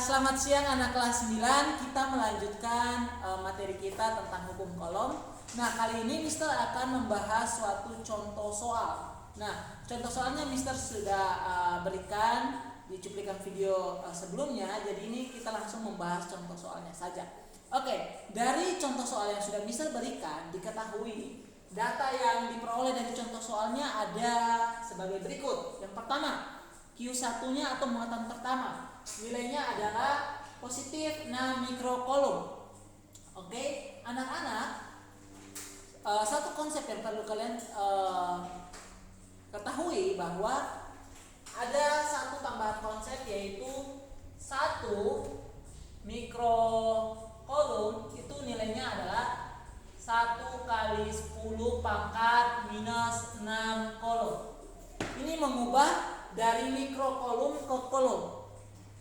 Selamat siang anak kelas 9. Kita melanjutkan materi kita tentang hukum kolom. Nah, kali ini Mister akan membahas suatu contoh soal. Nah, contoh soalnya Mister sudah berikan di cuplikan video sebelumnya. Jadi ini kita langsung membahas contoh soalnya saja. Oke, dari contoh soal yang sudah Mister berikan, diketahui data yang diperoleh dari contoh soalnya ada sebagai berikut. Yang pertama, Q1-nya atau muatan pertama, nilainya adalah positif 6 mikrokolom. Oke, anak-anak, satu konsep yang perlu kalian ketahui bahwa ada satu tambahan konsep, yaitu 1 mikrokolom itu nilainya adalah 1 kali 10 pangkat minus 6 kolom. Ini mengubah dari mikrokolom ke kolom.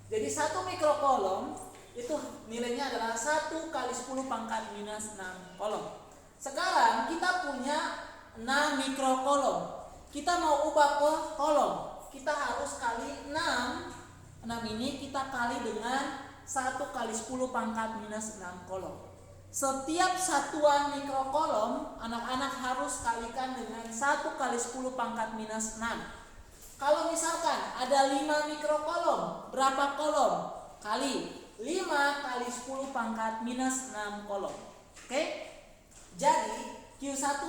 Jadi 1 mikrokolom itu nilainya adalah 1 kali 10 pangkat minus 6 kolom. Sekarang kita punya 6 mikrokolom. Kita mau ubah ke kolom. Kita harus kali 6. 6 ini kita kali dengan 1 kali 10 pangkat minus 6 kolom. Setiap satuan mikrokolom anak-anak harus kalikan dengan 1 kali 10 pangkat minus 6. Kalau misalkan ada 5 mikrokolom, berapa kolom? Kali 5 kali 10 pangkat minus 6 kolom. Oke? Jadi Q1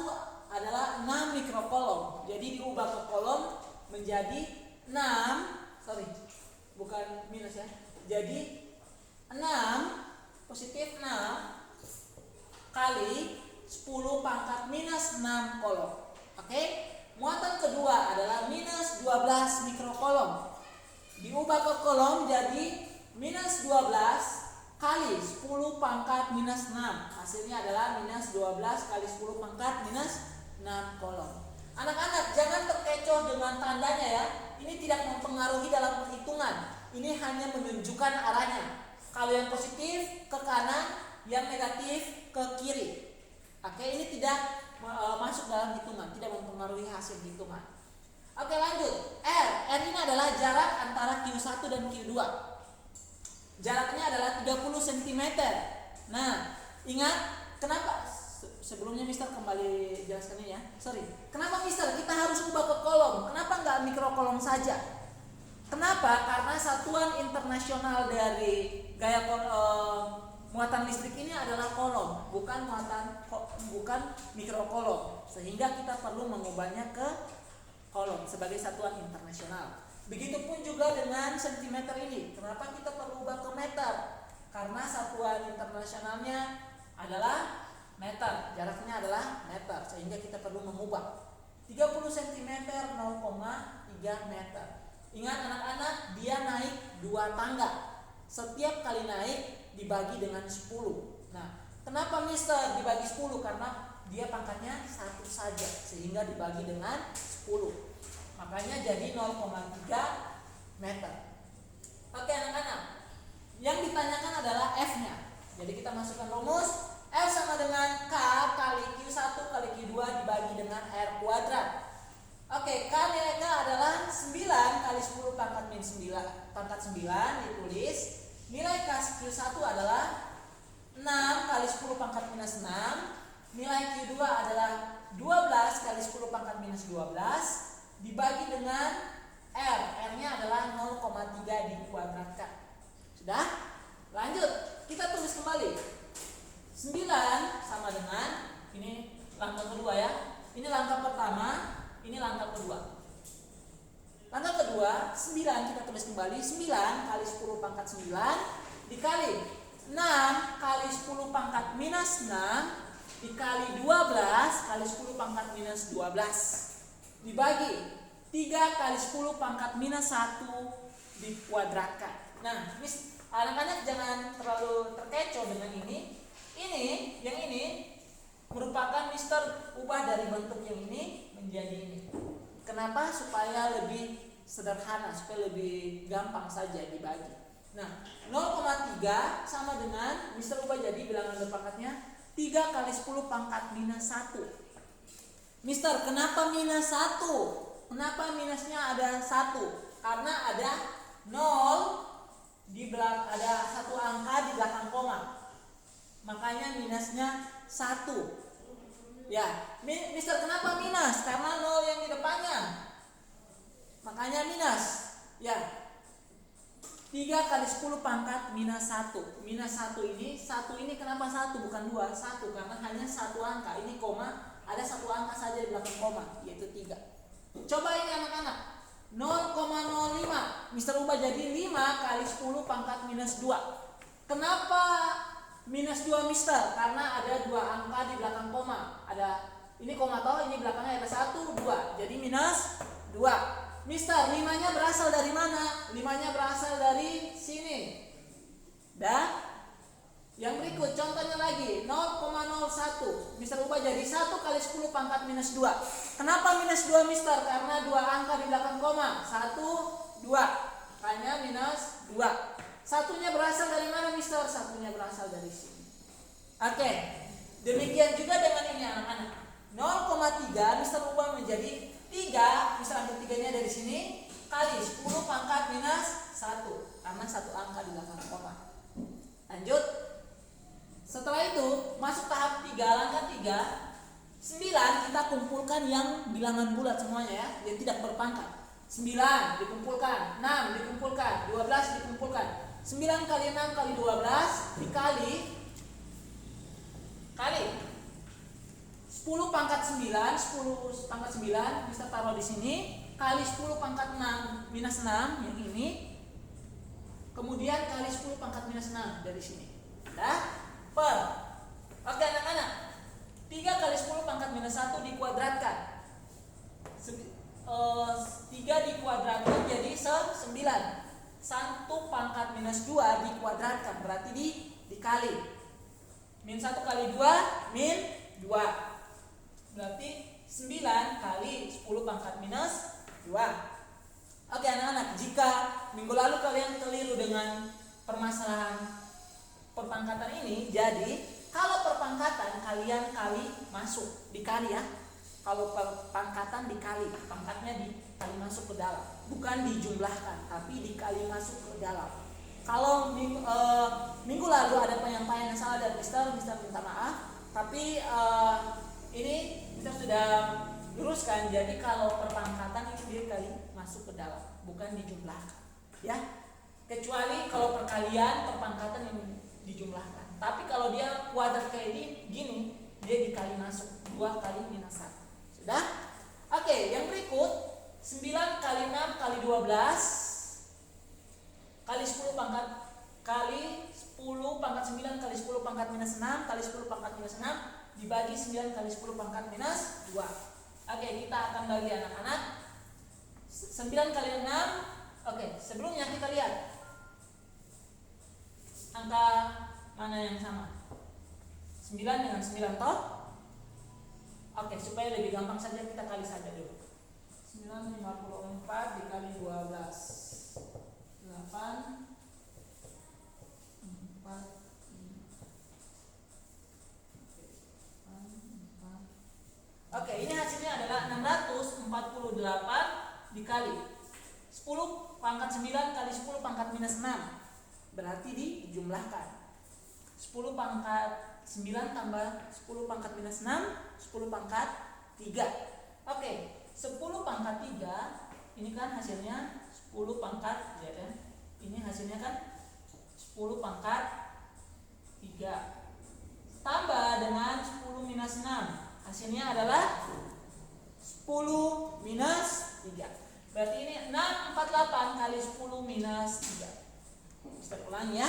adalah 6 mikrokolom. Jadi diubah ke kolom menjadi 6, bukan minus ya. Jadi 6 positif 6 kali 10 pangkat minus 6 kolom. Oke? Muatan kedua adalah minus 12 mikrokolom. Diubah ke kolom jadi minus 12 kali 10 pangkat minus 6. Hasilnya adalah minus 12 kali 10 pangkat minus 6 kolom. Anak-anak, jangan terkecoh dengan tandanya ya. Ini tidak mempengaruhi dalam perhitungan. Ini hanya menunjukkan arahnya. Kalau yang positif ke kanan, yang negatif ke kiri. Oke, ini tidak masuk dalam hitungan, tidak mempengaruhi hasil hitungan. Oke, lanjut. R ini adalah jarak antara Q1 dan Q2. Jaraknya adalah 30 cm. Nah, ingat kenapa sebelumnya Mister kembali jelaskan ini ya. Kenapa Mister kita harus ubah ke kolom? Kenapa nggak mikrokolom saja? Kenapa? Karena satuan internasional dari gaya muatan listrik ini adalah kolom, bukan mikrokolom, sehingga kita perlu mengubahnya ke kolom sebagai satuan internasional. Begitupun juga dengan sentimeter ini. Kenapa kita perlu ubah ke meter? Karena satuan internasionalnya adalah meter, jaraknya adalah meter, sehingga kita perlu mengubah. 30 cm 0,3 meter. Ingat anak-anak, dia naik 2 tangga. Setiap kali naik dibagi dengan 10. Nah, kenapa Mister dibagi 10? Karena dia pangkatnya 1 saja, sehingga dibagi dengan 10. Makanya jadi 0,3 meter. Oke anak-anak, yang ditanyakan adalah F-nya. Jadi kita masukkan rumus. F sama dengan K kali Q1 kali Q2 dibagi dengan R kuadrat. Oke, K nilai K adalah 9 kali 10 pangkat min 9 pangkat 9 ditulis. Nilai Q1 adalah 6 kali 10 pangkat minus 6. Nilai Q2 adalah 12 kali 10 pangkat minus 12 dibagi dengan R. R-nya adalah 0,3 dikuadratkan. Sudah? Lanjut, kita tulis kembali. 9 sama dengan, ini langkah kedua ya. Ini langkah pertama, ini langkah kedua. Langkah kedua, 9 kita tulis kembali. 9 kali 10 pangkat 9 dikali 6 kali 10 pangkat minus 6 dikali 12 kali 10 pangkat minus 12 dibagi 3 kali 10 pangkat minus 1 dikuadratkan. Nah, anak-anak jangan terlalu terkecoh dengan ini. Yang ini merupakan Mister ubah dari bentuk yang ini menjadi ini. Kenapa? Supaya lebih sederhana, supaya lebih gampang saja dibagi. Nah, 0,3 sama dengan Mister ubah jadi bilangan berpangkatnya 3 kali 10 pangkat minus 1. Mister, kenapa minus 1? Kenapa minusnya ada 1? Karena ada 0 ada satu angka di belakang koma. Makanya minusnya 1. Ya, Mister kenapa minus? Karena 0 yang di depannya. Makanya minus. Ya. 3 kali 10 pangkat minus 1. Minus 1 ini kenapa 1 bukan 2? 1 karena hanya satu angka. Ini koma, ada satu angka saja di belakang koma, yaitu 3. Coba ini anak-anak. 0,05 Mister ubah jadi 5 kali 10 pangkat minus 2. Kenapa minus 2 Mister? Karena ada dua angka di belakang koma. Ada ini koma toh, ini belakangnya ada 1, 2. Jadi minus 2. Mister, 5-nya berasal dari mana? 5-nya berasal dari sini. Dan yang berikut contohnya lagi 0,01 Mister ubah jadi 1 kali 10 pangkat minus 2. Kenapa minus 2 Mister? Karena dua angka di belakang koma, 1, 2. Makanya minus 2. Satunya berasal dari mana Mister? Satunya berasal dari sini. Oke. Demikian juga dengan ini anak-anak. 0,3 Mister ubah menjadi 3, Mister ambil 3-nya dari sini, kali 10 pangkat minus 1. Karena satu angka di belakang koma. Lanjut. Setelah itu masuk tahap 3, langkah 3. 9 kita kumpulkan yang bilangan bulat semuanya ya, yang tidak berpangkat. 9 dikumpulkan, 6 dikumpulkan, 12 dikumpulkan. 9 kali 6 kali 12 dikali 10 pangkat 9, 10 pangkat 9 bisa taruh di sini, kali 10 pangkat 6 minus 6 yang ini. Kemudian kali 10 pangkat minus 6 dari sini. Dah? Per. Oke anak-anak. 3 kali 10 pangkat minus 1 dikuadratkan. 3 dikuadratkan jadi 9. 1 pangkat minus 2 dikuadratkan berarti dikali. Min 1 kali 2 min 2. Berarti 9 kali 10 pangkat minus 2. Oke anak-anak, jika minggu lalu kalian keliru dengan permasalahan perpangkatan ini, jadi kalau perpangkatan kalian kali masuk, dikali ya. Kalau perpangkatan dikali, pangkatnya dikali masuk ke dalam, bukan dijumlahkan, tapi dikali masuk ke dalam. Kalau minggu lalu ada penyampaian yang salah dari Mister minta maaf, tapi ini kita sudah luruskan. Jadi kalau perpangkatan itu dia kali masuk ke dalam, bukan dijumlahkan ya, kecuali kalau perkalian perpangkatan yang dijumlahkan. Tapi kalau dia kuadrat kayak gini dia dikali masuk, 2 kali minus 1. Sudah? Oke, yang berikut 9 kali 6 kali 12 kali 10 pangkat kali 10 pangkat 9 kali 10 pangkat minus 6 kali 10 pangkat minus 6 dibagi 9 kali 10 pangkat minus 2. Oke, kita akan bagi anak-anak. 9 kali 6. Oke, sebelumnya kita lihat angka mana yang sama. 9 dengan 9 toh. Oke, supaya lebih gampang saja kita kali saja dulu. 954 dikali 12 8 4. Oke, ini hasilnya adalah 648 dikali 10 pangkat 9 kali 10 pangkat minus 6. Berarti dijumlahkan. 10 pangkat 9 tambah 10 pangkat minus 6, 10 pangkat 3. Oke, 10 pangkat 3 ini kan hasilnya 10 pangkat ya kan? Ini hasilnya kan 10 pangkat 3 tambah dengan 10 minus 6. Hasilnya adalah 10 minus 3. Berarti ini 648 kali 10 minus 3. Kita ulangi ya.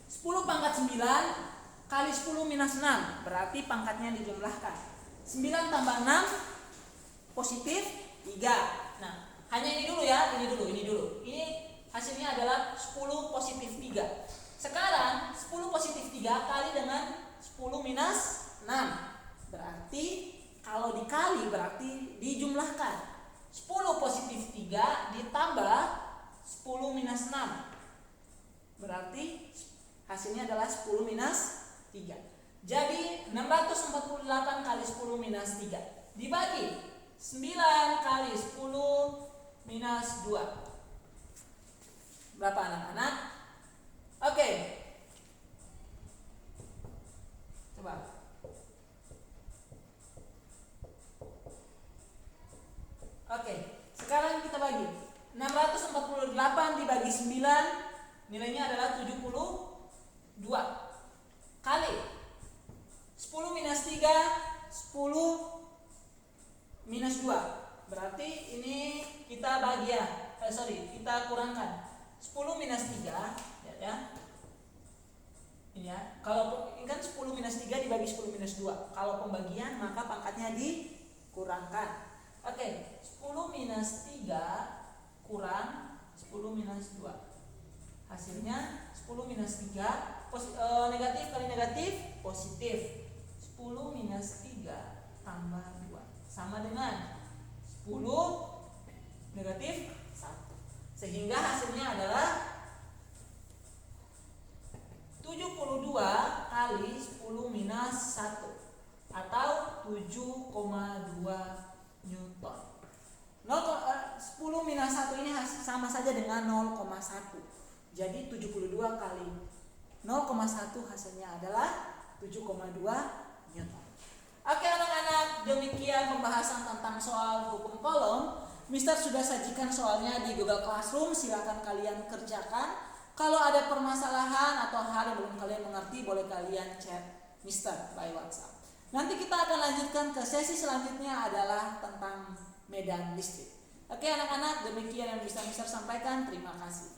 10 pangkat 9 kali 10 minus 6. Berarti pangkatnya dijumlahkan. 9 tambah 6 positif 3. Nah, hanya ini dulu ya, ini dulu. Ini hasilnya adalah 10 positif 3. Sekarang 10 positif 3 kali dengan 10 minus 6. Berarti kalau dikali berarti dijumlahkan. 10 positif 3 ditambah 10 minus 6. Berarti hasilnya adalah 10 minus 3. Jadi 648 kali 10 minus 3 dibagi 9 kali 10 minus 2. Berapa anak-anak? Oke. Coba. Oke, sekarang kita bagi. 648 dibagi 9 nilainya adalah 72. Kali 10 minus 3, 10 minus 2. Berarti ini kita bagi kita kurangkan. 10 minus 3 ya. Ini ya. Kalau ini kan 10 minus 3 dibagi 10 minus 2. Kalau pembagian maka pangkatnya dikurangkan. Oke, 10 minus 3 kurang 10 minus 2. Hasilnya 10 minus 3 negatif kali negatif positif. 10 minus 3 tambah 2 sama dengan 10 negatif 1. Sehingga hasilnya adalah 72 kali 10 minus 1 atau 7,2 Newton. 10 minus 1 ini sama saja dengan 0,1. Jadi 72 kali 0,1 hasilnya adalah 7,2 Newton. Oke anak-anak, demikian pembahasan tentang soal hukum kolom. Mister sudah sajikan soalnya di Google Classroom, silakan kalian kerjakan. Kalau ada permasalahan atau hal yang belum kalian mengerti, boleh kalian chat Mister by WhatsApp. Nanti kita akan lanjutkan ke sesi selanjutnya adalah tentang medan listrik. Oke anak-anak, demikian yang bisa Mister sampaikan. Terima kasih.